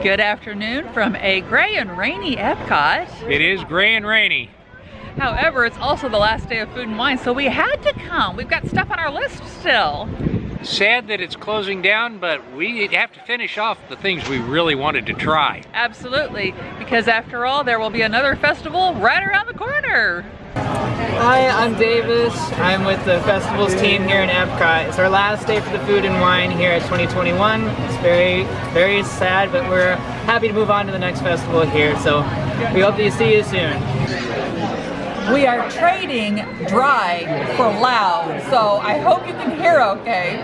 Good afternoon from a gray and rainy Epcot. It is gray and rainy. However, it's also the last day of Food and Wine, so we had to come. We've got stuff on our list still. Sad that it's closing down, but we have to finish off the things we really wanted to try. Absolutely, because after all, there will be another festival right around the corner. Hi, I'm Davis. I'm with the festivals team here in Epcot. It's our last day for the Food and Wine here at 2021. It's very sad, but we're happy to move on to the next festival here. So we hope to see you soon. We are trading dry for loud, so I hope you can hear okay.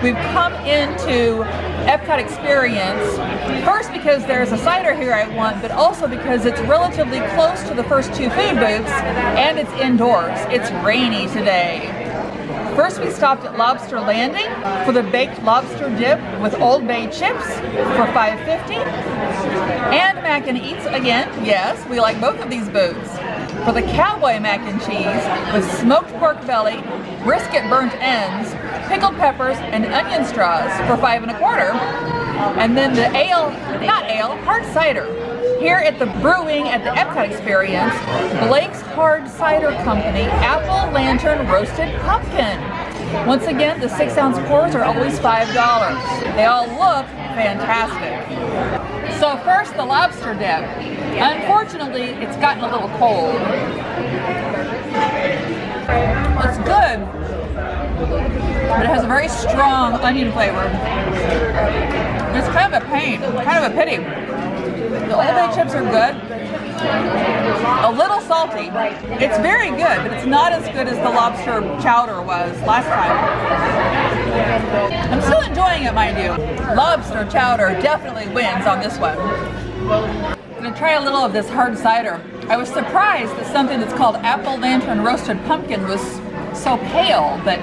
We've come into Epcot Experience, first because there's a cider here I want, but also because it's relatively close to the first two food booths, and it's indoors. It's rainy today. First we stopped at Lobster Landing for the baked lobster dip with Old Bay chips for $5.50. And Mac and Eats again, yes, we like both of these booths. For the cowboy mac and cheese with smoked pork belly, brisket burnt ends, pickled peppers, and onion straws for $5.25. And then the hard cider. Here at the brewing at the Epcot Experience, Blake's Hard Cider Company Apple Lantern Roasted Pumpkin. Once again, the 6-ounce pours are always $5. They all look fantastic. So first, the lobster dip. Unfortunately, it's gotten a little cold. It's good, but it has a very strong onion flavor. It's kind of a pain, kind of a pity. The Old Bay chips are good, a little salty. It's very good, but it's not as good as the lobster chowder was last time. I'm still enjoying it, mind you. Lobster chowder definitely wins on this one. I'm gonna try a little of this hard cider. I was surprised that something that's called Apple Lantern Roasted Pumpkin was so pale, but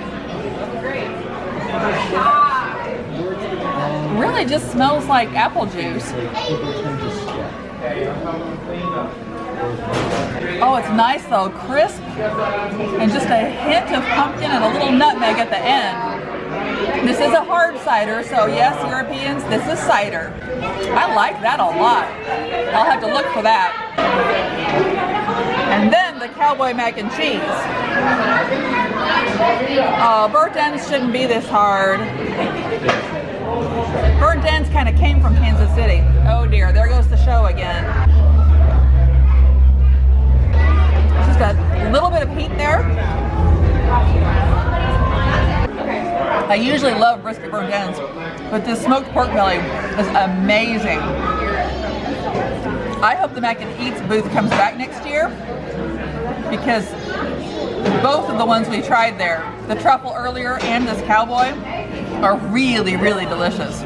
really just smells like apple juice. Oh, it's nice though, crisp, and just a hint of pumpkin and a little nutmeg at the end. This is a hard cider, so yes, Europeans, this is cider. I like that a lot. I'll have to look for that. And then the cowboy mac and cheese. Oh, burnt ends shouldn't be this hard. Burnt ends kind of came from Kansas City. Oh dear, there goes the show again. Just a little bit of heat there. I usually love brisket burnt ends, but this smoked pork belly is amazing. I hope the Mac and Eats booth comes back next year, because both of the ones we tried there, the truffle earlier and this cowboy, are really, really delicious.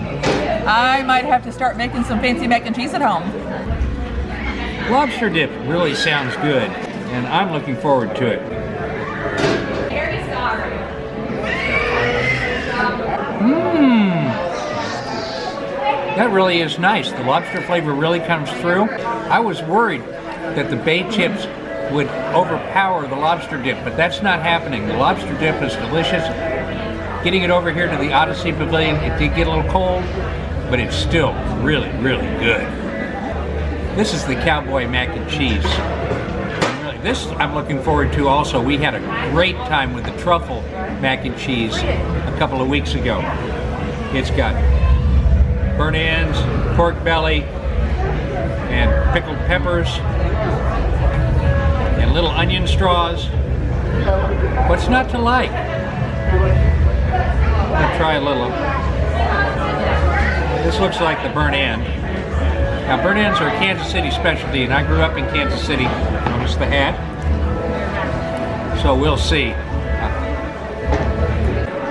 I might have to start making some fancy mac and cheese at home. Lobster dip really sounds good, and I'm looking forward to it. That really is nice. The lobster flavor really comes through. I was worried that the bay chips would overpower the lobster dip, but that's not happening. The lobster dip is delicious. Getting it over here to the Odyssey Pavilion, it did get a little cold, but it's still really, really good. This is the cowboy mac and cheese. This I'm looking forward to also. We had a great time with the truffle mac and cheese a couple of weeks ago. It's got burnt ends, pork belly, and pickled peppers, and little onion straws. What's not to like? I'll try a little. This looks like the burnt end. Now, burnt ends are a Kansas City specialty, and I grew up in Kansas City. Notice the hat. So we'll see.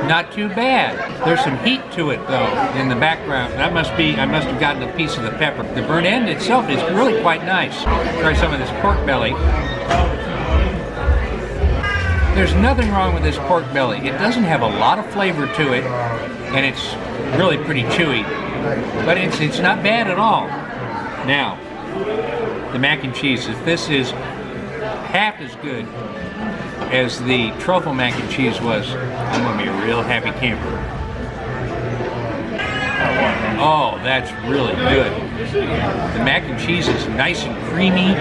Not too bad. There's some heat to it though in the background. I must have gotten a piece of the pepper. The burnt end itself is really quite nice. Try some of this pork belly. There's nothing wrong with this pork belly. It doesn't have a lot of flavor to it, and it's really pretty chewy. But it's not bad at all. Now, the mac and cheese, if this is half as good as the truffle mac and cheese was, I'm going to be a real happy camper. Oh, that's really good. The mac and cheese is nice and creamy.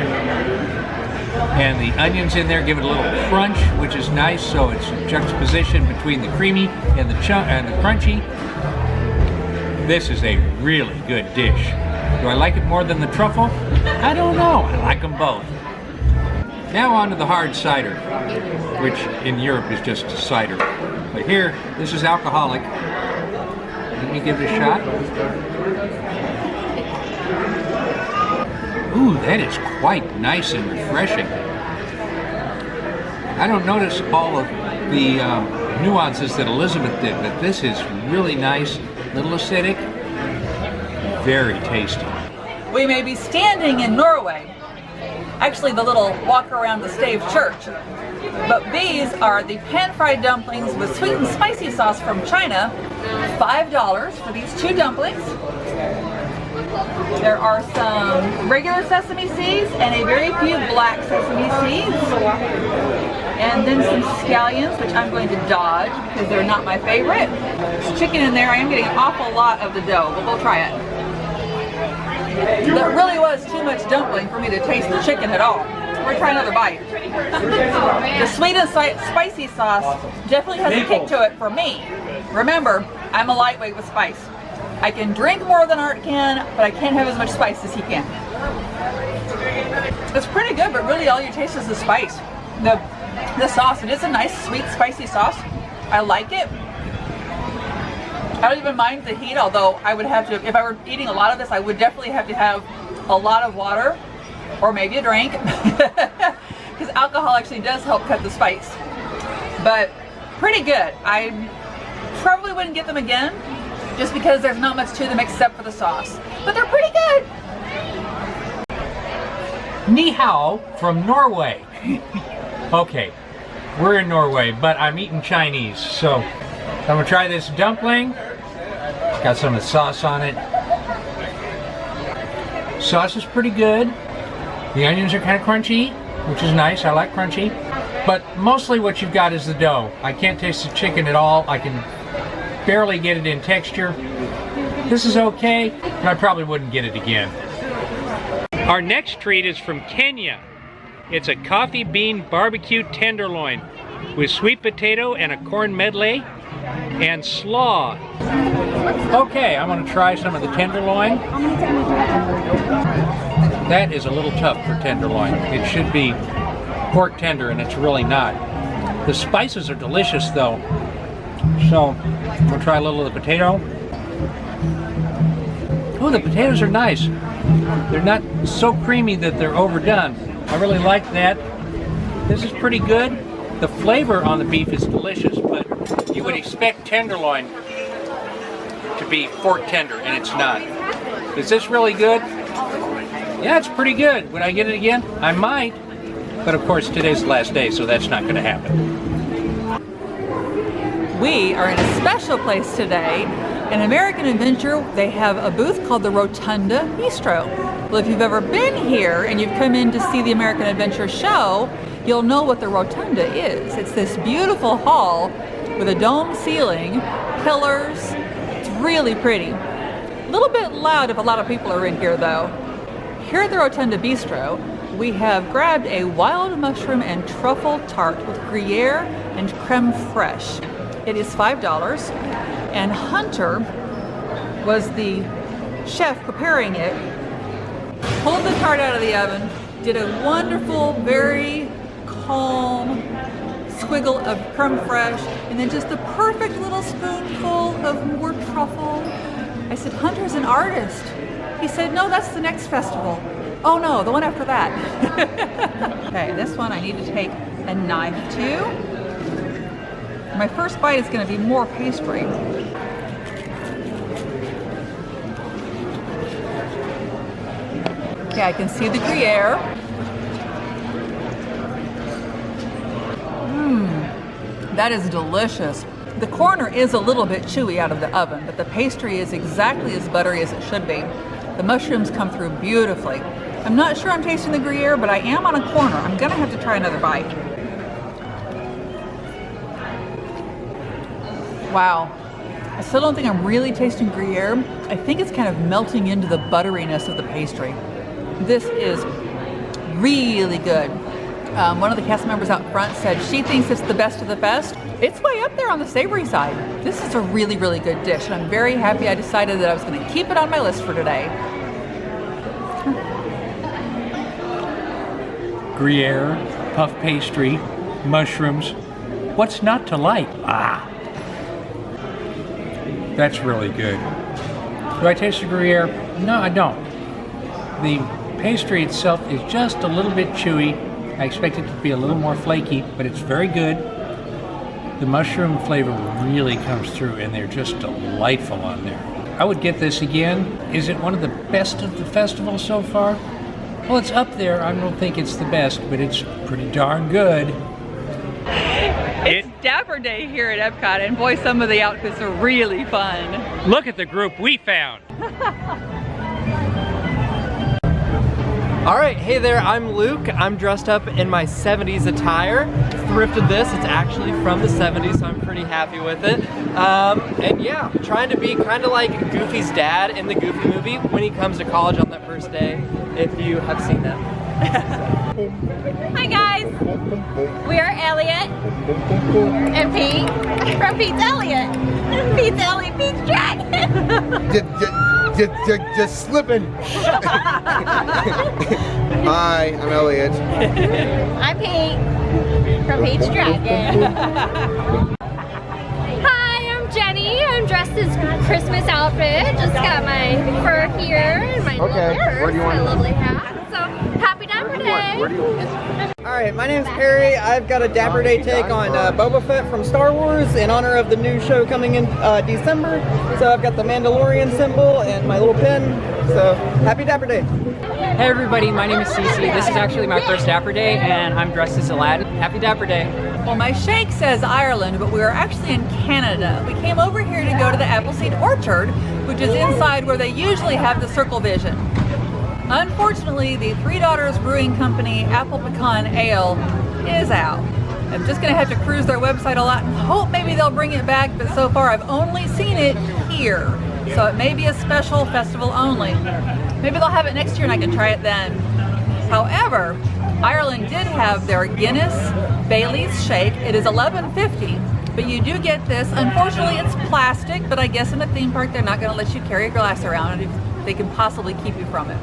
And the onions in there give it a little crunch, which is nice. So it's a juxtaposition between the creamy and the crunchy. This is a really good dish. Do I like it more than the truffle? I don't know. I like them both. Now on to the hard cider, which in Europe is just cider. But here, this is alcoholic. Let me give it a shot. Ooh, that is quite nice and refreshing. I don't notice all of the nuances that Elizabeth did, but this is really nice, little acidic, very tasty. We may be standing in Norway, actually the little walk around the stave church, but these are the pan-fried dumplings with sweet and spicy sauce from China. $5 for these 2 dumplings. There are some regular sesame seeds and a very few black sesame seeds. And then some scallions, which I'm going to dodge because they're not my favorite. There's chicken in there. I am getting an awful lot of the dough, but we'll try it. That really was too much dumpling for me to taste the chicken at all. We're trying another bite. The sweet and spicy sauce definitely has a kick to it for me. Remember, I'm a lightweight with spice. I can drink more than Art can, but I can't have as much spice as he can. It's pretty good, but really all you taste is the spice. The sauce, it is a nice, sweet, spicy sauce. I like it. I don't even mind the heat, although I would have to, if I were eating a lot of this, I would definitely have to have a lot of water, or maybe a drink, because alcohol actually does help cut the spice. But pretty good. I probably wouldn't get them again, just because there's not much to them except for the sauce. But they're pretty good. Ni hao from Norway. Okay, we're in Norway, but I'm eating Chinese, so I'm gonna try this dumpling. It's got some of the sauce on it. Sauce is pretty good. The onions are kind of crunchy, which is nice. I like crunchy. But mostly what you've got is the dough. I can't taste the chicken at all. I can barely get it in texture. This is okay, but I probably wouldn't get it again. Our next treat is from Kenya. It's a coffee bean barbecue tenderloin with sweet potato and a corn medley and slaw. Okay, I'm going to try some of the tenderloin. That is a little tough for tenderloin. It should be pork tender, and it's really not. The spices are delicious, though. So, we'll try a little of the potato. Oh, the potatoes are nice. They're not so creamy that they're overdone. I really like that. This is pretty good. The flavor on the beef is delicious, but you would expect tenderloin to be fork tender, and it's not. Is this really good? Yeah, it's pretty good. Would I get it again? I might. But of course, today's the last day, so that's not going to happen. We are in a special place today. In American Adventure, they have a booth called the Rotunda Bistro. Well, if you've ever been here and you've come in to see the American Adventure show, you'll know what the Rotunda is. It's this beautiful hall with a dome ceiling, pillars. It's really pretty. A little bit loud if a lot of people are in here, though. Here at the Rotunda Bistro, we have grabbed a wild mushroom and truffle tart with Gruyere and creme fraiche. It is $5, and Hunter was the chef preparing it, pulled the tart out of the oven, did a wonderful, very calm squiggle of creme fraiche, and then just the perfect little spoonful of more truffle. I said, Hunter's an artist. He said, no, that's the next festival. Oh no, the one after that. Okay, this one I need to take a knife to. My first bite is going to be more pastry. Okay, I can see the Gruyere. That is delicious. The corner is a little bit chewy out of the oven, but the pastry is exactly as buttery as it should be. The mushrooms come through beautifully. I'm not sure I'm tasting the Gruyere, but I am on a corner. I'm gonna have to try another bite. Wow, I still don't think I'm really tasting Gruyere. I think it's kind of melting into the butteriness of the pastry. This is really good. One of the cast members out front said she thinks it's the best of the best. It's way up there on the savory side. This is a really, really good dish, and I'm very happy I decided that I was going to keep it on my list for today. Gruyere, puff pastry, mushrooms. What's not to like? That's really good. Do I taste the Gruyere? No, I don't. The pastry itself is just a little bit chewy. I expect it to be a little more flaky, but it's very good. The mushroom flavor really comes through, and they're just delightful on there. I would get this again. Is it one of the best of the festival so far? Well, it's up there. I don't think it's the best, but it's pretty darn good. It's Dapper Day here at Epcot, and boy, some of the outfits are really fun. Look at the group we found. All right, hey there, I'm Luke. I'm dressed up in my 70s attire. Thrifted this, it's actually from the 70s, so I'm pretty happy with it. And yeah, trying to be kind of like Goofy's dad in the Goofy movie when he comes to college on that first day, if you have seen that. Hi guys, we are Elliot and Pete from Pete's Elliot. Pete's Elliot, Pete's Dragon. Just slipping. Hi, I'm Elliot. I'm Pete from Pete's Dragon. Hi, I'm Jenny. I'm dressed as Christmas outfit. Just got my fur here and my little purse, Where do you want my it? lovely hat. So happy Dapper Day. Where do you want? Alright, my name's Perry. I've got a Dapper Day take on Boba Fett from Star Wars in honor of the new show coming in December. So I've got the Mandalorian symbol and my little pin. So happy Dapper Day. Hey everybody, my name is Cece. This is actually my first Dapper Day, and I'm dressed as Aladdin. Happy Dapper Day. Well, my shake says Ireland, but we are actually in Canada. We came over here to go to the Appleseed Orchard, which is inside where they usually have the Circle Vision. Unfortunately, the Three Daughters Brewing Company Apple Pecan Ale is out. I'm just going to have to cruise their website a lot and hope maybe they'll bring it back, but so far I've only seen it here. So it may be a special festival only. Maybe they'll have it next year and I can try it then. However, Ireland did have their Guinness Bailey's shake. It is $11.50, but you do get this. Unfortunately, it's plastic, but I guess in a theme park they're not going to let you carry a glass around if they can possibly keep you from it.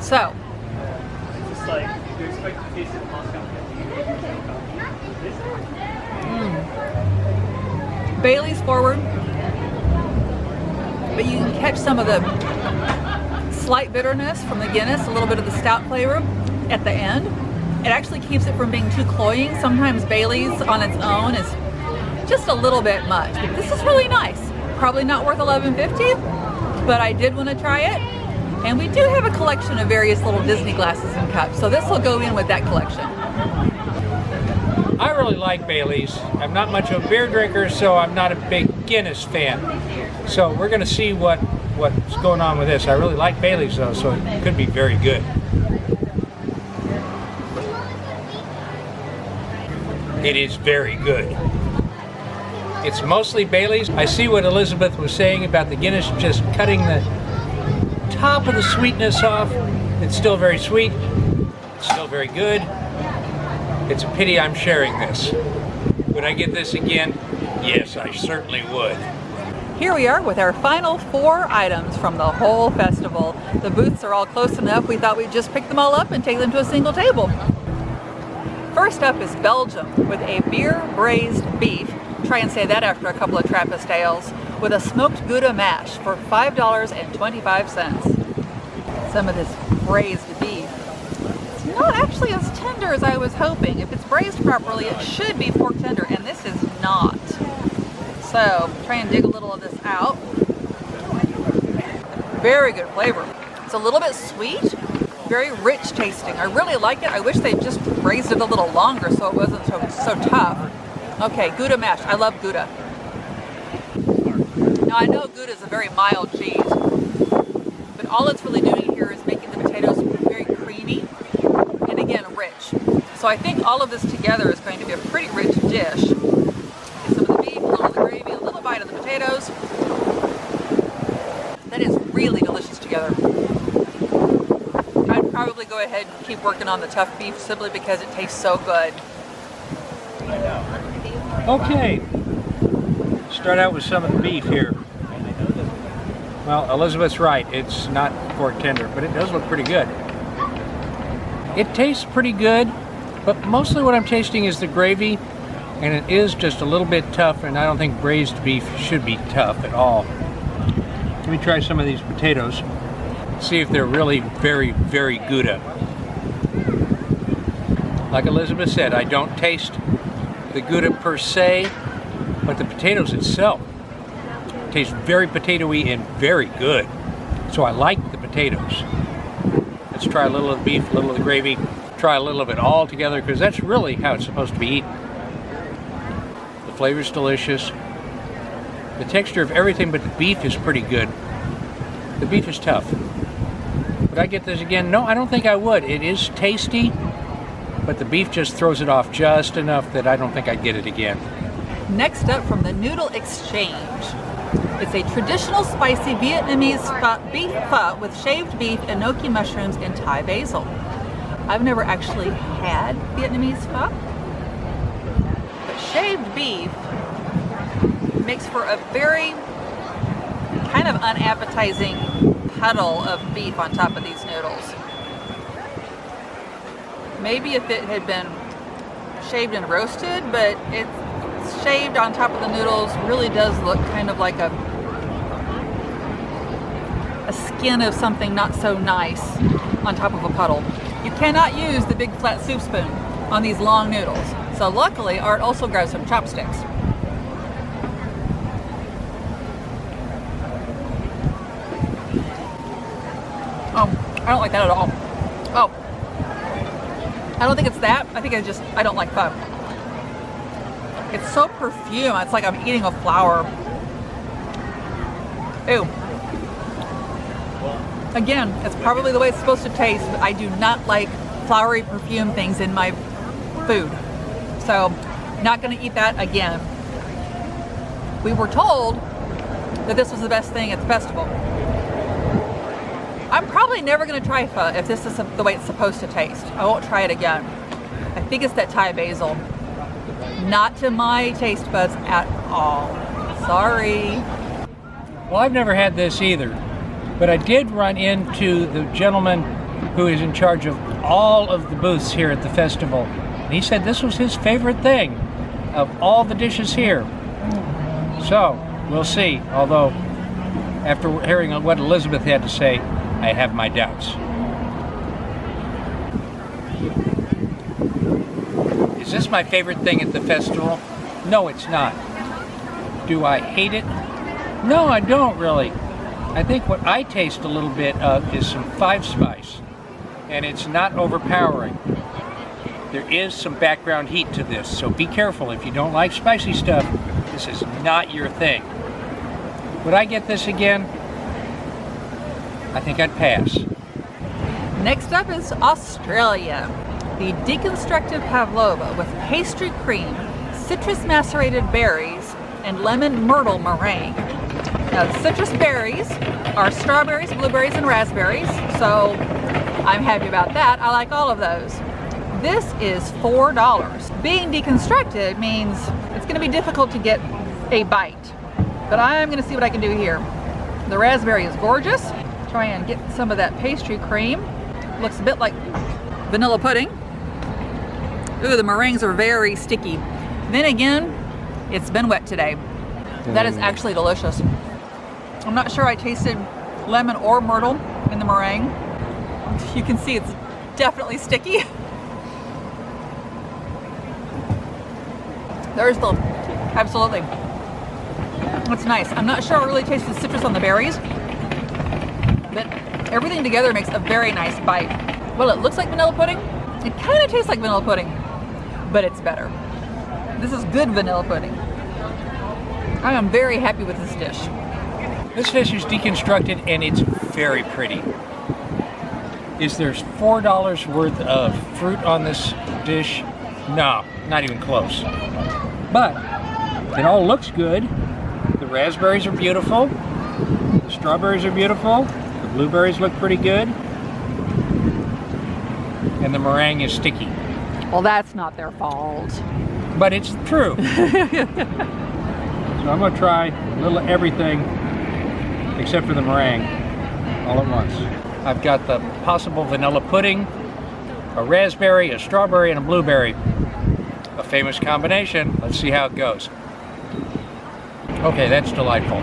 So, Bailey's forward, but you can catch some of the slight bitterness from the Guinness, a little bit of the stout flavor at the end. It actually keeps it from being too cloying. Sometimes Bailey's on its own is just a little bit much, but this is really nice. Probably not worth $11.50, but I did want to try it. And we do have a collection of various little Disney glasses and cups, so this will go in with that collection. I really like Bailey's. I'm not much of a beer drinker, so I'm not a big Guinness fan. So we're going to see what's going on with this. I really like Bailey's though, so it could be very good. It is very good. It's mostly Bailey's. I see what Elizabeth was saying about the Guinness just cutting the top of the sweetness off. It's still very sweet. It's still very good. It's a pity I'm sharing this. Would I get this again? Yes, I certainly would. Here we are with our final 4 items from the whole festival. The booths are all close enough, we thought we'd just pick them all up and take them to a single table. First up is Belgium with a beer braised beef. Try and say that after a couple of Trappist ales. With a smoked Gouda mash for $5.25. Some of this braised beef. It's not actually as tender as I was hoping. If it's braised properly, it should be pork tender, and this is not. So, try and dig a little of this out. Very good flavor. It's a little bit sweet, very rich tasting. I really like it. I wish they just braised it a little longer so it wasn't so tough. Okay, Gouda mash. I love Gouda. Now I know Gouda is a very mild cheese, but all it's really doing here is making the potatoes very creamy and again rich. So I think all of this together is going to be a pretty rich dish. Get some of the beef, a little of the gravy, a little bite of the potatoes. together. I'd probably go ahead and keep working on the tough beef simply because it tastes so good. Okay, start out with some of the beef here. Well, Elizabeth's right, it's not pork tender, but it does look pretty good. It tastes pretty good, but mostly what I'm tasting is the gravy, and it is just a little bit tough, and I don't think braised beef should be tough at all. Let me try some of these potatoes, see if they're really very, very Gouda. Like Elizabeth said, I don't taste the Gouda per se, but the potatoes itself taste very potatoy and very good. So I like the potatoes. Let's try a little of the beef, a little of the gravy, try a little of it all together, because that's really how it's supposed to be eaten. The flavor's delicious. The texture of everything but the beef is pretty good. The beef is tough. Would I get this again? No, I don't think I would. It is tasty, but the beef just throws it off just enough that I don't think I'd get it again. Next up from the Noodle Exchange. It's a traditional spicy Vietnamese beef pho with shaved beef, enoki mushrooms, and Thai basil. I've never actually had Vietnamese pho, but shaved beef makes for a very kind of unappetizing puddle of beef on top of these noodles. Maybe if it had been shaved and roasted, but it's shaved on top of the noodles really does look kind of like a skin of something not so nice on top of a puddle. You cannot use the big flat soup spoon on these long noodles. So luckily, Art also grabbed some chopsticks. Oh, I don't like that at all. Oh, I don't think it's that. I think I don't like pho. It's so perfumed. It's like I'm eating a flower. Ew. Again, it's probably the way it's supposed to taste, but I do not like flowery perfume things in my food. So, not gonna eat that again. We were told that this was the best thing at the festival. I'm probably never gonna try pho if this is the way it's supposed to taste. I won't try it again. I think it's that Thai basil. Not to my taste buds at all. Sorry. Well, I've never had this either, but I did run into the gentleman who is in charge of all of the booths here at the festival. And he said this was his favorite thing of all the dishes here. So, we'll see. Although, after hearing what Elizabeth had to say, I have my doubts. Is this my favorite thing at the festival? No, it's not. Do I hate it? No, I don't really. I think what I taste a little bit of is some 5 spice, and it's not overpowering. There is some background heat to this, so be careful if you don't like spicy stuff. This is not your thing. Would I get this again? I think I'd pass. Next up is Australia. The deconstructed pavlova with pastry cream, citrus macerated berries, and lemon myrtle meringue. Now, the citrus berries are strawberries, blueberries, and raspberries, so I'm happy about that. I like all of those. This is $4. Being deconstructed means it's going to be difficult to get a bite, but I'm going to see what I can do here. The raspberry is gorgeous. Try and get some of that pastry cream. Looks a bit like vanilla pudding. Ooh, the meringues are very sticky. Then again, it's been wet today. That is actually delicious. I'm not sure I tasted lemon or myrtle in the meringue. You can see it's definitely sticky. There's the, absolutely. That's nice. I'm not sure I really tasted the citrus on the berries, but everything together makes a very nice bite. Well, it looks like vanilla pudding. It kind of tastes like vanilla pudding, but it's better. This is good vanilla pudding. I am very happy with this dish. This dish is deconstructed and it's very pretty. Is there $4 worth of fruit on this dish? No, not even close. But it all looks good. The raspberries are beautiful. The strawberries are beautiful. The Blueberries look pretty good. And the meringue is sticky. Well, that's not their fault. But it's true. So I'm gonna try a little of everything except for the meringue all at once. I've got the possible vanilla pudding, a raspberry, a strawberry, and a blueberry. A famous combination. Let's see how it goes. Okay, that's delightful.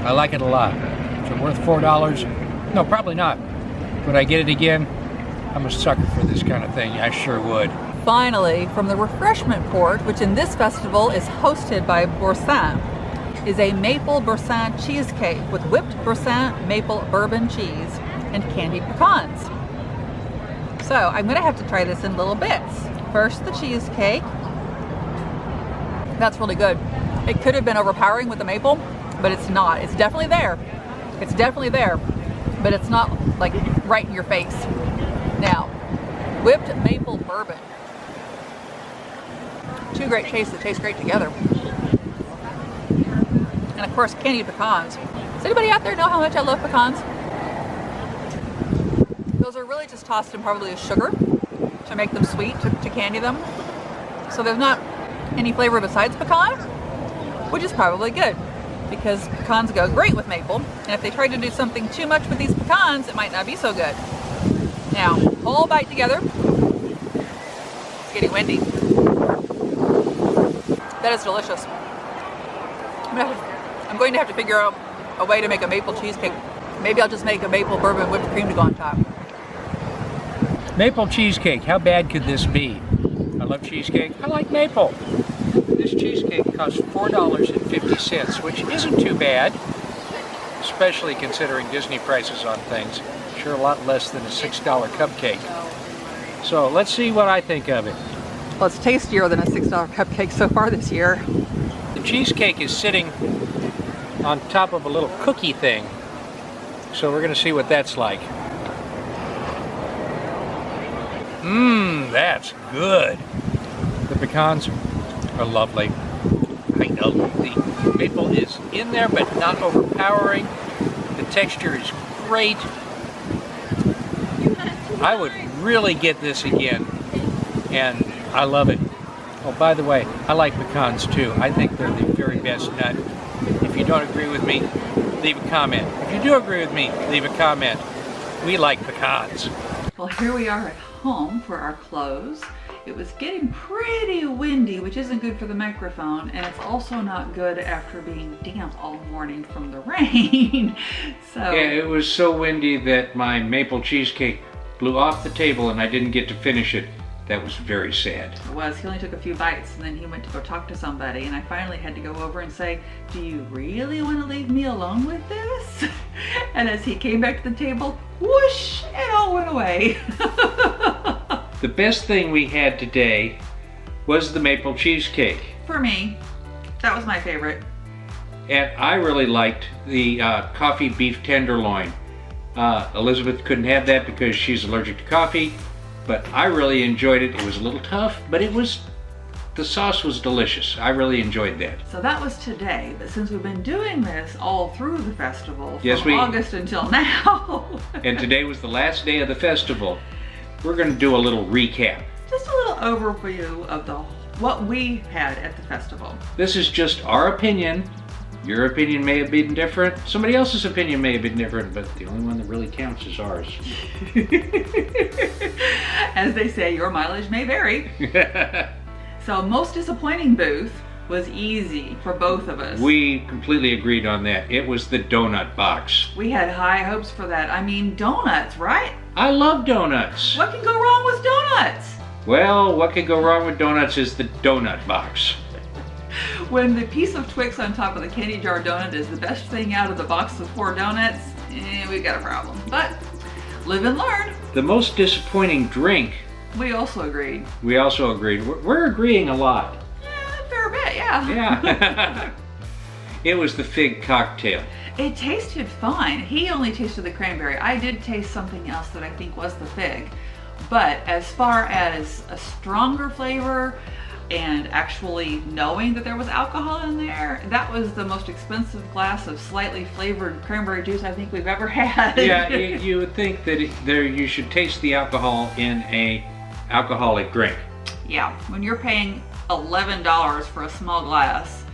I like it a lot. Is it worth $4? No, probably not. Would I get it again? I'm a sucker for this kind of thing. I sure would. Finally, from the refreshment port, which in this festival is hosted by Boursin, is a maple Boursin cheesecake with whipped Boursin maple bourbon cheese and candied pecans. So I'm gonna have to try this in little bits. First, the cheesecake. That's really good. It could have been overpowering with the maple, but it's not. It's definitely there. It's definitely there, but it's not like right in your face. Now, whipped maple bourbon. Two great tastes that taste great together. And of course, candied pecans. Does anybody out there know how much I love pecans? Those are really just tossed in probably with sugar to make them sweet, to candy them. So there's not any flavor besides pecan, which is probably good because pecans go great with maple. And if they try to do something too much with these pecans, it might not be so good. Now, all bite together. It's getting windy. That is delicious. I'm going to have to figure out a way to make a maple cheesecake. Maybe I'll just make a maple bourbon whipped cream to go on top. Maple cheesecake, how bad could this be? I love cheesecake. I like maple. This cheesecake costs $4.50, which isn't too bad, especially considering Disney prices on things. Sure, a lot less than a $6 cupcake. So let's see what I think of it. Well, it's tastier than a $6 cupcake so far this year. The cheesecake is sitting on top of a little cookie thing, so we're going to see what that's like. That's good. The pecans are lovely. I know the maple is in there, but not overpowering. The texture is great. I would really get this again, and I love it. Oh, by the way, I like pecans too. I think they're the very best nut. If you don't agree with me, leave a comment. If you do agree with me, leave a comment. We like pecans. Well, here we are at home for our close. It was getting pretty windy, which isn't good for the microphone, and it's also not good after being damp all morning from the rain. Yeah, it was so windy that my maple cheesecake blew off the table and I didn't get to finish it. That was very sad. It was. He only took a few bites and then he went to go talk to somebody, and I finally had to go over and say, do you really want to leave me alone with this? And as he came back to the table, whoosh, it all went away. The best thing we had today was the maple cheesecake. For me, that was my favorite. And I really liked the coffee beef tenderloin. Elizabeth couldn't have that because she's allergic to coffee, but I really enjoyed it. It was a little tough, but the sauce was delicious. I really enjoyed that. So that was today, but since we've been doing this all through the festival, Yes, from August until now. And today was the last day of the festival. We're going to do a little recap. Just a little overview of what we had at the festival. This is just our opinion. Your opinion may have been different. Somebody else's opinion may have been different, but the only one that really counts is ours. As they say, your mileage may vary. So most disappointing booth was easy for both of us. We completely agreed on that. It was the donut box. We had high hopes for that. I mean, donuts, right? I love donuts. What can go wrong with donuts? Well, what could go wrong with donuts is the donut box. When the piece of Twix on top of the candy jar donut is the best thing out of the box of 4 donuts, we got a problem. But live and learn. The most disappointing drink. We also agreed. We also agreed. We're agreeing a lot. A fair bit, yeah. Yeah. It was the fig cocktail. It tasted fine. He only tasted the cranberry. I did taste something else that I think was the fig. But as far as a stronger flavor, and actually knowing that there was alcohol in there, that was the most expensive glass of slightly flavored cranberry juice I think we've ever had. Yeah, you would think that you should taste the alcohol in a alcoholic drink. Yeah, when you're paying $11 for a small glass,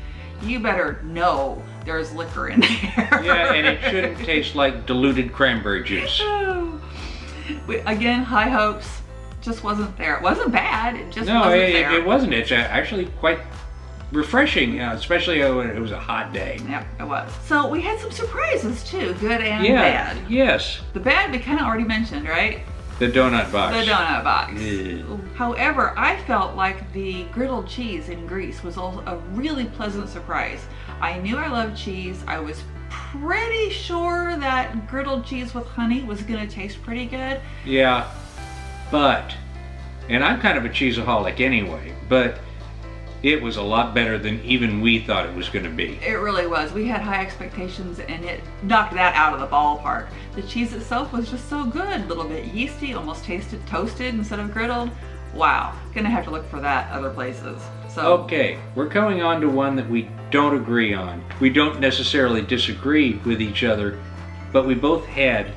you better know there's liquor in there. Yeah, and it shouldn't taste like diluted cranberry juice. Again, high hopes. Just wasn't there. It wasn't bad. It just No, wasn't there. it wasn't. It's actually quite refreshing, especially when it was a hot day. Yep, it was. So we had some surprises too, good and Yeah, bad. yes. The bad we kind of already mentioned, right? The donut box. The donut box. Ugh. However, I felt like the griddled cheese in Greece was also a really pleasant surprise. I knew I loved cheese. I was pretty sure that griddled cheese with honey was going to taste pretty good. Yeah, but, and I'm kind of a cheeseaholic anyway, but it was a lot better than even we thought it was going to be. It really was. We had high expectations and it knocked that out of the ballpark. The cheese itself was just so good. A little bit yeasty, almost tasted toasted instead of griddled. Wow, gonna have to look for that other places. So Okay, we're going on to one that we don't agree on. We don't necessarily disagree with each other, but we both had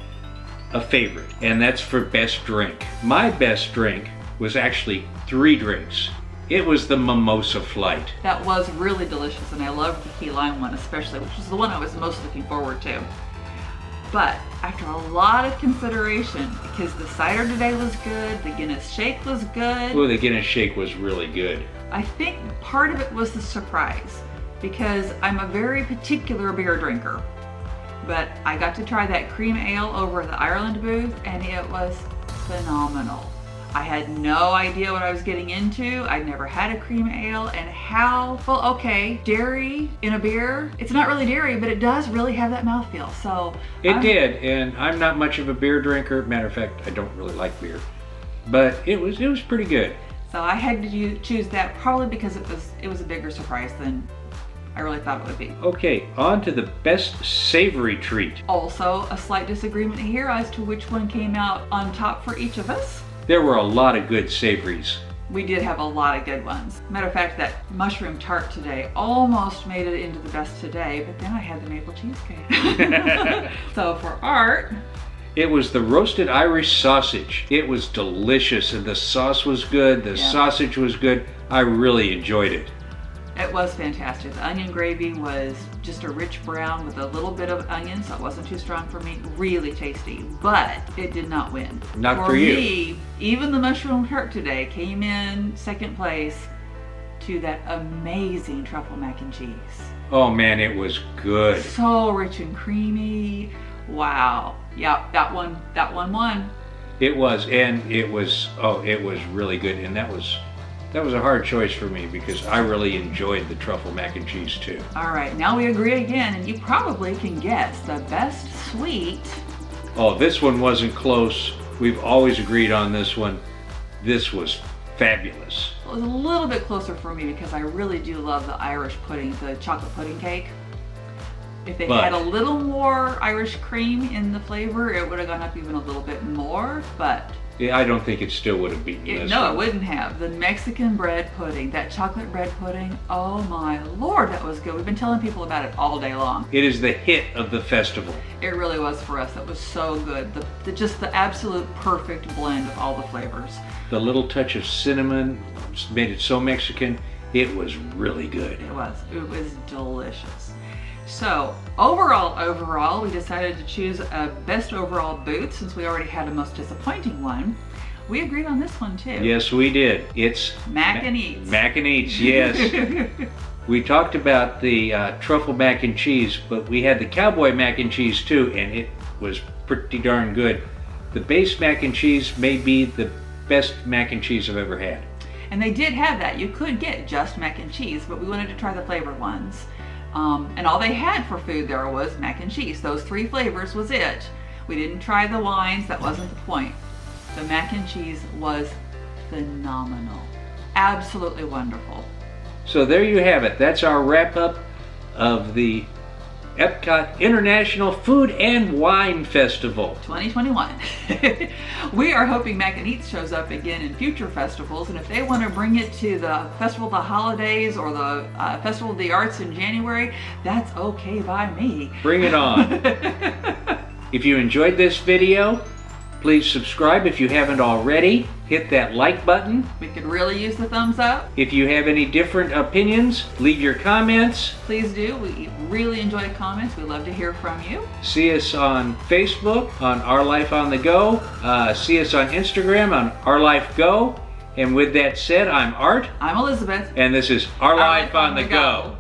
a favorite, and that's for best drink. My best drink was actually 3 drinks. It was the Mimosa Flight. that was really delicious and I loved the key lime one especially, which was the one I was most looking forward to. But after a lot of consideration, because the cider today was good, the Guinness shake was good, Oh, the Guinness shake was really good. I think part of it was the surprise because I'm a very particular beer drinker. But I got to try that cream ale over at the Ireland booth and it was phenomenal. I had no idea what I was getting into. I'd never had a cream ale and well, okay, dairy in a beer. It's not really dairy, but it does really have that mouthfeel. So It did, and I'm not much of a beer drinker. Matter of fact, I don't really like beer. But it was pretty good. So I had to choose that probably because it was a bigger surprise than I really thought it would be. Okay, on to the best savory treat. Also, a slight disagreement here as to which one came out on top for each of us. There were a lot of good savories. We did have a lot of good ones. Matter of fact, that mushroom tart today almost made it into the best today, but then I had the maple cheesecake. So for art, It was the roasted Irish sausage. It was delicious, and the sauce was good, the sausage was good. I really enjoyed it. it was fantastic. The onion gravy was just a rich brown with a little bit of onion, so it wasn't too strong for me. Really tasty, but it did not win. Not for you. Me, even the mushroom tart today came in second place to that amazing truffle mac and cheese. Oh man, it was good. So rich and creamy. Wow. Yeah, that one won. It was, and it was really good, and that was a hard choice for me because I really enjoyed the truffle mac and cheese too. All right, now we agree again, and you probably can guess the best sweet. Oh, this one wasn't close. We've always agreed on this one. This was fabulous. It was a little bit closer for me because I really do love the Irish pudding, the chocolate pudding cake. If they had a little more Irish cream in the flavor, it would have gone up even a little bit more, but Yeah, I don't think it still would have beaten this no, one. it wouldn't have. The Mexican bread pudding, that chocolate bread pudding, oh my Lord, that was good. We've been telling people about it all day long. It is the hit of the festival. It really was for us. It was so good. Just the absolute perfect blend of all the flavors. The little touch of cinnamon made it so Mexican. It was really good. It was delicious. So overall, we decided to choose a best overall boot since we already had a most disappointing one. We agreed on this one too. Yes, we did. It's Mac and Eats. Mac and Eats, yes. We talked about the truffle mac and cheese, but we had the cowboy mac and cheese too, and it was pretty darn good. The base mac and cheese may be the best mac and cheese I've ever had. And they did have that. You could get just mac and cheese, but we wanted to try the flavored ones. And all they had for food there was mac and cheese. Those 3 flavors was it. We didn't try the wines, that wasn't the point. The mac and cheese was phenomenal. Absolutely wonderful. So there you have it. That's our wrap up of the Epcot International Food and Wine Festival. 2021. We are hoping Mac and Eats shows up again in future festivals, and if they want to bring it to the Festival of the Holidays or the Festival of the Arts in January, that's okay by me. Bring it on. If you enjoyed this video, please subscribe if you haven't already. Hit that like button. We could really use the thumbs up. If you have any different opinions, leave your comments. Please do. We really enjoy comments. We love to hear from you. See us on Facebook, on Our Life on the Go. See us on Instagram, on Our Life Go. And with that said, I'm Art. I'm Elizabeth. And this is Our Life on the Go.